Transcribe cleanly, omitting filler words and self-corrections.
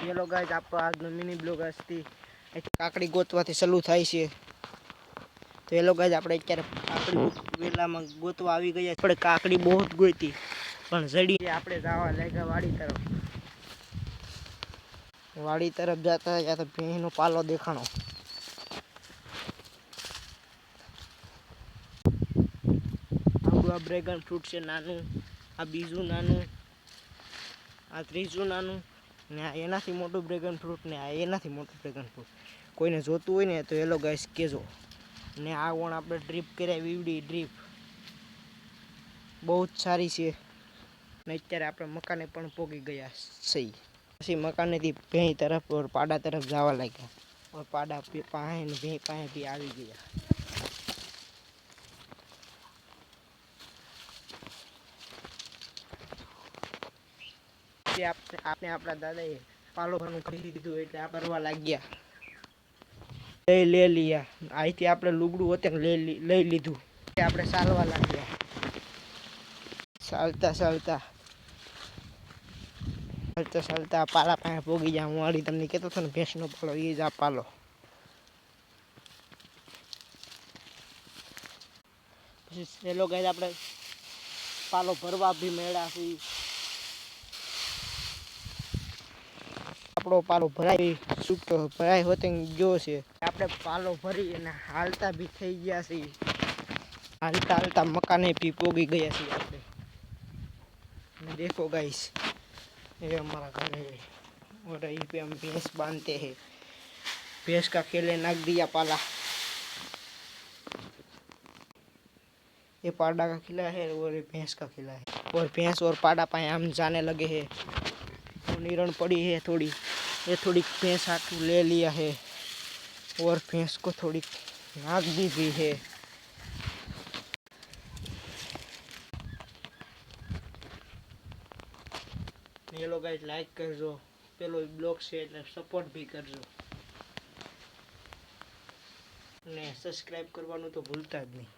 Hello guys, આપણો આજનો mini blog આજથી કાકડી ગોતવાથી ચાલુ થાય છે. તો હેલો ગાઈઝ, આપણે અત્યારે કાકડી વેલામાં ગોતવા આવી ગયા. આપણે કાકડી બહુ જ ગોતી પણ જડી. આપણે જવા લાગ્યા વાડી તરફ જતા ત્યાં તો ભીંનો પાલો દેખાણો. આ ડ્રેગન ફ્રૂટ છે નાનું, આ બીજું નાનું, આ ત્રીજું નાનું, ને આ એનાથી મોટું ડ્રેગન ફ્રૂટ, ને આ એનાથી મોટું ડ્રેગન ફ્રૂટ. કોઈને જોતું હોય ને તો હેલો ગાઈસ કહેજો. ને આ વણ આપણે ડ્રીપ કર્યા, વીવડી ડ્રીપ બહુ જ સારી છે. ને અત્યારે આપણે મકાને પણ પોગી ગયા છીએ. પછી મકાનેથી ભેં તરફ પાડા તરફ જવા લાગ્યા. પાડા પાસે ને ભેં પાસે બી આવી ગયા. આપણે આપણા દાદાએ પાલો ભરવાનું ખરીદી દીધું એટલે આ ભરવા લાગ્યા. લઈ લીયા અહીંથી આપણે લુગડું હોતે લઈ લીધું. આપણે ચાલવા લાગ્યા. ચાલતા પાલા પાસે પોગી ગયા. હું વાળી તમને કહેતો હતો ને ભેંસનો પાલો, એ જ આ પાલો. પછી હેલો ગાઈસ, આપણે પાલો ભરવા બી મેળા છીએ. આપણો પાલો ભરાય હોતે ગયો છે. આપણે પાલો ભરી અને હાલતા બી થઈ ગયા છીએ. હાલતા મકાને બી પોગી ગયા છીએ આપણે. देखो गाइस, ये हमारा घर है और यहीं पे हम भैंस बांधते हैं. भैंस का खेले नाक दिया पाला. ये पाड़ा का खिला है और ये भैंस का खिला है. और भैंस और पाड़ा पाए हम जाने लगे हैं. तो निरण पड़ी है थोड़ी, ये थोड़ी भैंस हाथ ले लिया है और भैंस को थोड़ी नाक दी भी है. ये लोग गाइस लाइक करजो, पेलो બ્લોગ છે એટલે સપોર્ટ બી કરજો ને સબસ્ક્રાઇબ કરવાનું તો ભૂલતા જ નહીં.